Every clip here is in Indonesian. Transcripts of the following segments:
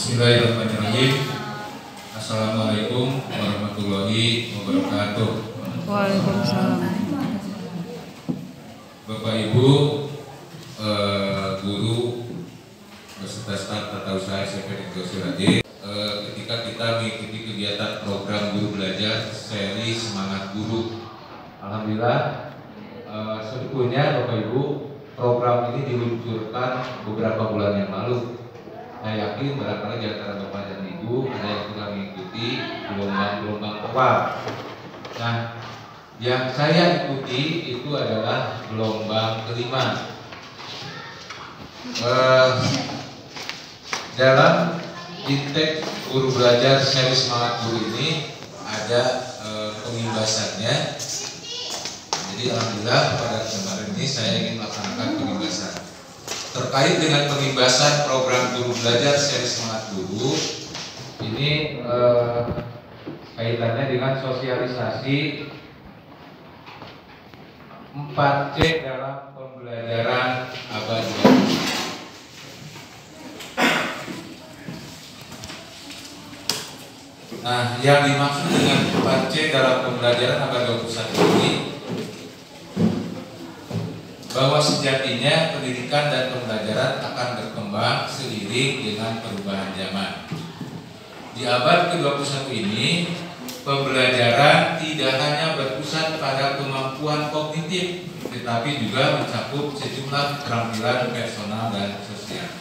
Bismillahirrahmanirrahim. Assalamualaikum warahmatullahi wabarakatuh. Waalaikumsalam. Bapak Ibu, guru beserta staf tata usaha SMP Negeri Sirade, ketika kita mengikuti kegiatan program guru belajar seri Semangat Guru, alhamdulillah sebetulnya Bapak Ibu program ini diluncurkan beberapa bulan yang lalu. Saya yakin barangkali di antara Bapak dan Ibu ada yang sudah mengikuti gelombang-gelombang awal. Nah, yang saya ikuti itu adalah gelombang kelima. Dalam intake guru belajar seri Semangat Guru ini ada pengimbasannya. Jadi alhamdulillah pada kesempatan ini saya ingin melaksanakan pengimbasan. Terkait dengan pengimbasan program guru belajar seri Semangat Guru ini kaitannya dengan sosialisasi 4C dalam pembelajaran abad 21. Nah, yang dimaksud dengan 4C dalam pembelajaran abad 21 ini bahwa sejatinya pendidikan dan pembelajaran akan berkembang seiring dengan perubahan zaman. Di abad ke-21 ini, pembelajaran tidak hanya berpusat pada kemampuan kognitif, tetapi juga mencakup sejumlah keterampilan personal dan sosial.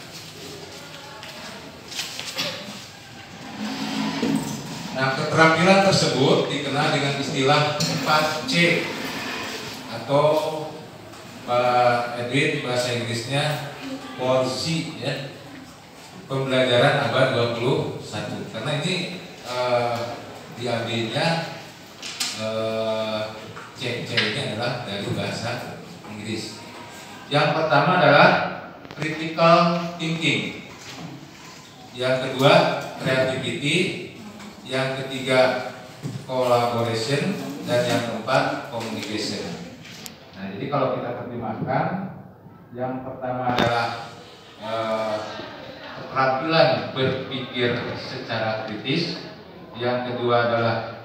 Nah, keterampilan tersebut dikenal dengan istilah 4C atau Pak Edwin bahasa Inggrisnya porsi ya, pembelajaran abad 21. Karena ini diambilnya C ini adalah dari bahasa Inggris. Yang pertama adalah critical thinking, yang kedua creativity, yang ketiga collaboration, dan yang keempat communication. Nah, jadi kalau kita terjemahkan, yang pertama adalah keterampilan berpikir secara kritis, yang kedua adalah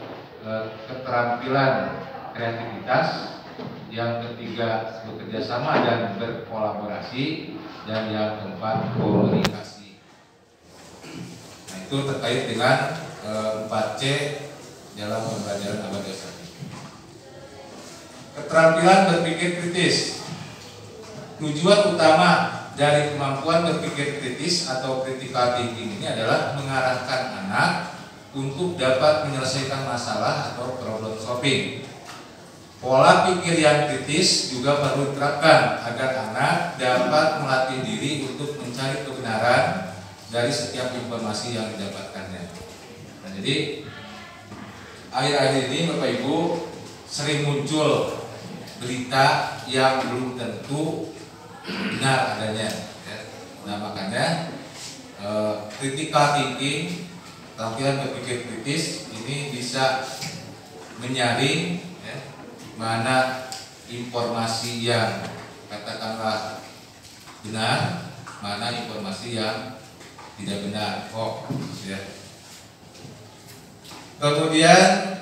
keterampilan kreativitas, yang ketiga bekerja sama dan berkolaborasi, dan yang keempat komunikasi. Nah, itu terkait dengan 4C dalam pembelajaran abad 21. Keterampilan berpikir kritis. Tujuan utama dari kemampuan berpikir kritis atau critical thinking ini adalah mengarahkan anak untuk dapat menyelesaikan masalah atau problem solving. Pola pikir yang kritis juga perlu diterapkan agar anak dapat melatih diri untuk mencari kebenaran dari setiap informasi yang didapatkannya. Nah, jadi akhir-akhir ini Bapak Ibu sering muncul berita yang belum tentu benar adanya. Nah, makanya critical thinking, keterampilan berpikir kritis ini bisa menyaring mana informasi yang katakanlah benar, mana informasi yang tidak benar, hoax, ya. Kemudian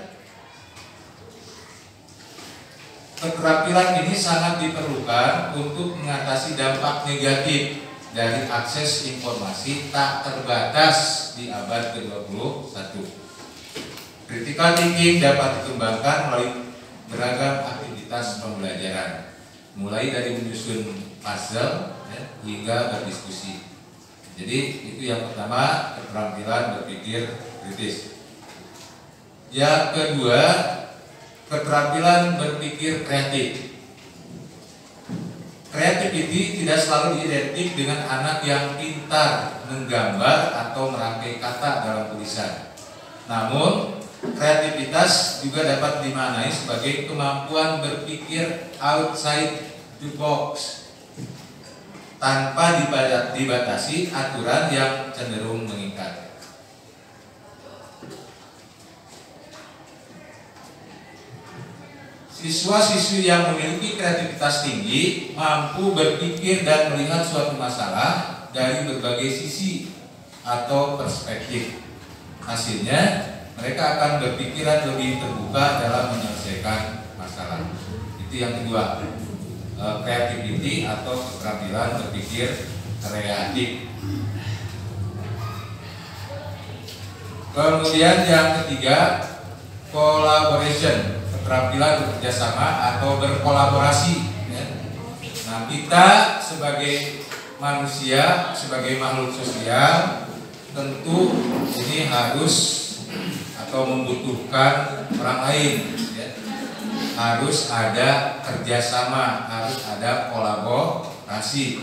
keterampilan ini sangat diperlukan untuk mengatasi dampak negatif dari akses informasi tak terbatas di abad ke-21. Critical thinking dapat dikembangkan melalui beragam aktivitas pembelajaran, mulai dari menyusun puzzle hingga berdiskusi. Jadi itu yang pertama, keterampilan berpikir kritis. Yang kedua, keterampilan berpikir kreatif. Creativity tidak selalu identik dengan anak yang pintar menggambar atau merangkai kata dalam tulisan. Namun, kreativitas juga dapat dimaknai sebagai kemampuan berpikir outside the box tanpa dibatasi aturan yang cenderung mengikat. Siswa-siswi yang memiliki kreativitas tinggi mampu berpikir dan melihat suatu masalah dari berbagai sisi atau perspektif. Hasilnya mereka akan berpikiran lebih terbuka dalam menyelesaikan masalah. Itu yang kedua, creativity atau keterampilan berpikir kreatif. Kemudian yang ketiga, collaboration, keterampilan bekerja sama atau berkolaborasi. Nah, kita sebagai manusia, sebagai makhluk sosial, tentu ini harus atau membutuhkan orang lain. Harus ada kerjasama, harus ada kolaborasi.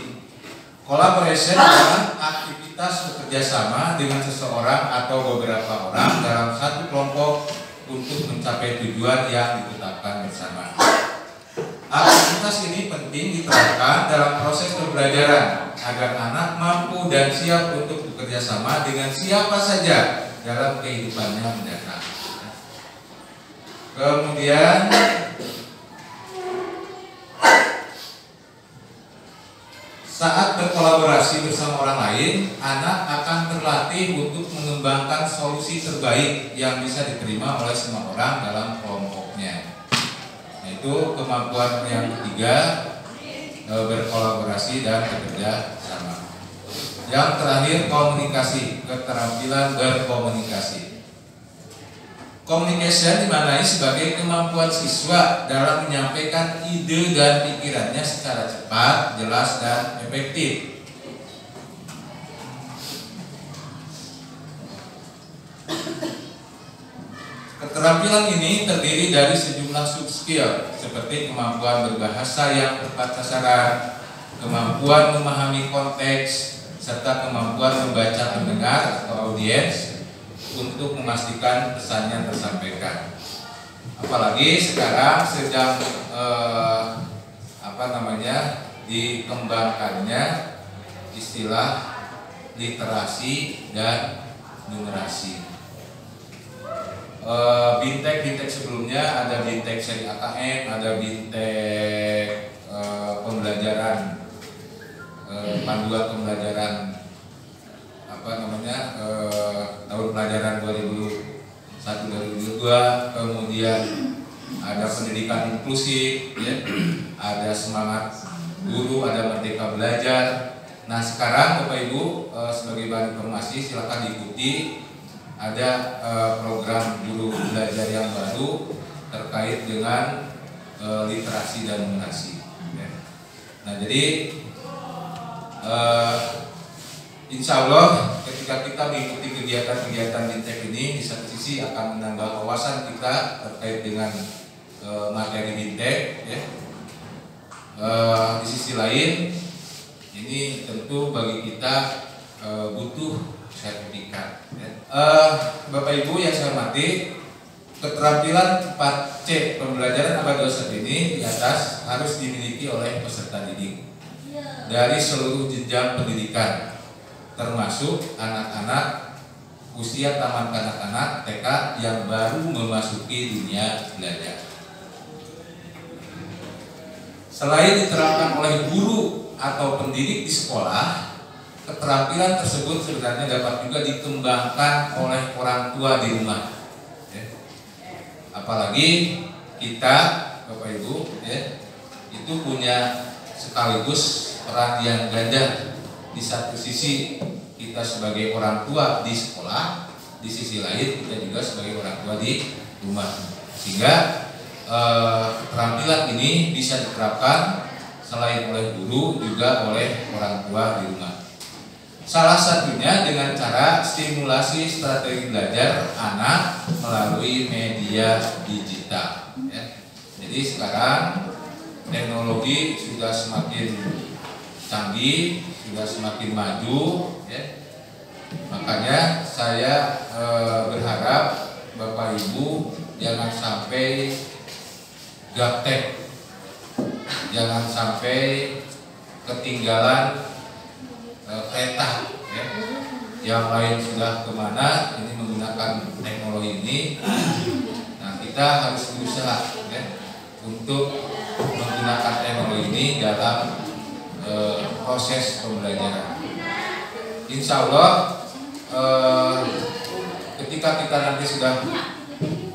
Collaboration adalah aktivitas bekerja sama dengan seseorang atau beberapa orang dalam satu kelompok untuk mencapai tujuan yang ditetapkan bersama. Aktivitas ini penting diterapkan dalam proses pembelajaran agar anak mampu dan siap untuk bekerja sama dengan siapa saja dalam kehidupannya mendatang. Kemudian saat berkolaborasi bersama orang lain, anak akan terlatih untuk mengembangkan solusi terbaik yang bisa diterima oleh semua orang dalam kelompoknya. Yaitu kemampuan yang ketiga, berkolaborasi dan bekerja sama. Yang terakhir, komunikasi, keterampilan berkomunikasi. Communication dimaknai sebagai kemampuan siswa dalam menyampaikan ide dan pikirannya secara cepat, jelas, dan efektif. Keterampilan ini terdiri dari sejumlah sub skill seperti kemampuan berbahasa yang tepat sasaran, kemampuan memahami konteks, serta kemampuan membaca pendengar atau audiens untuk memastikan pesan yang tersampaikan. Apalagi sekarang sedang dikembangkannya istilah literasi dan numerasi. Bintek sebelumnya ada bintek seri AKM, ada bintek pembelajaran panduan pembelajaran tahun pelajaran 2001-2022, kemudian ada pendidikan inklusif, ya, ada semangat guru, ada merdeka belajar. Nah, sekarang Bapak Ibu sebagai bahan informasi silakan diikuti, ada program guru belajar yang baru terkait dengan literasi dan numerasi. Ya. Nah, jadi insya Allah ketika kita mengikuti kegiatan-kegiatan bintek ini, di satu sisi akan menambah wawasan kita terkait dengan materi bintek, ya. Di sisi lain, ini tentu bagi kita butuh sertifikat. Ya. Bapak Ibu yang saya hormati, keterampilan 4C pembelajaran abad 21 ini di atas harus dimiliki oleh peserta didik dari seluruh jenjang pendidikan, termasuk anak-anak usia taman kanak-kanak TK yang baru memasuki dunia belajar. Selain diterapkan oleh guru atau pendidik di sekolah, keterampilan tersebut sebenarnya dapat juga dikembangkan oleh orang tua di rumah. Ya. Apalagi kita, Bapak Ibu, ya, itu punya sekaligus peran yang ganda. Di satu sisi kita sebagai orang tua di sekolah, di sisi lain kita juga sebagai orang tua di rumah, sehingga keterampilan ini bisa diterapkan selain oleh guru juga oleh orang tua di rumah. Salah satunya dengan cara stimulasi strategi belajar anak melalui media digital. Ya. Jadi sekarang teknologi sudah semakin canggih, sudah semakin maju, ya. Makanya saya berharap Bapak Ibu jangan sampai gaptek, jangan sampai ketinggalan kereta, ya. Yang lain sudah kemana, ini menggunakan teknologi ini. Nah, kita harus berusaha, ya, untuk menggunakan teknologi ini dalam proses pembelajaran. Insya Allah ketika kita nanti sudah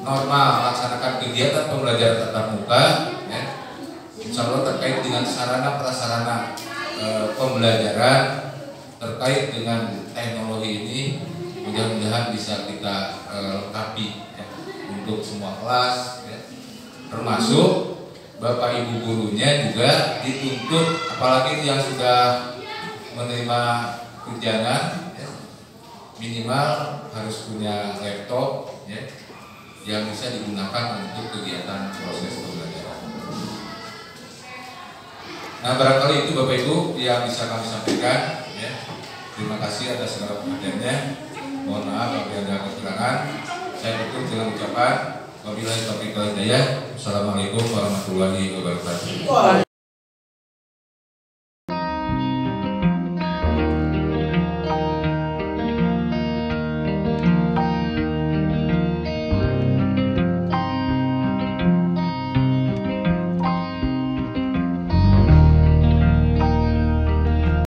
normal melaksanakan kegiatan pembelajaran tatap muka, ya, insya Allah terkait dengan sarana prasarana pembelajaran terkait dengan teknologi ini mudah-mudahan bisa kita lengkapi ya, untuk semua kelas, ya, termasuk Bapak Ibu gurunya juga dituntut, apalagi yang sudah menerima tunjangan, ya, minimal harus punya laptop, ya, yang bisa digunakan untuk kegiatan proses pembelajaran. Nah, barangkali itu Bapak Ibu yang bisa kami sampaikan, ya. Terima kasih atas segala perhatiannya. Mohon maaf apabila ada kekurangan. Saya tutup dengan ucapan wabillahi taufiq wal hidayah. Assalamualaikum warahmatullahi wabarakatuh.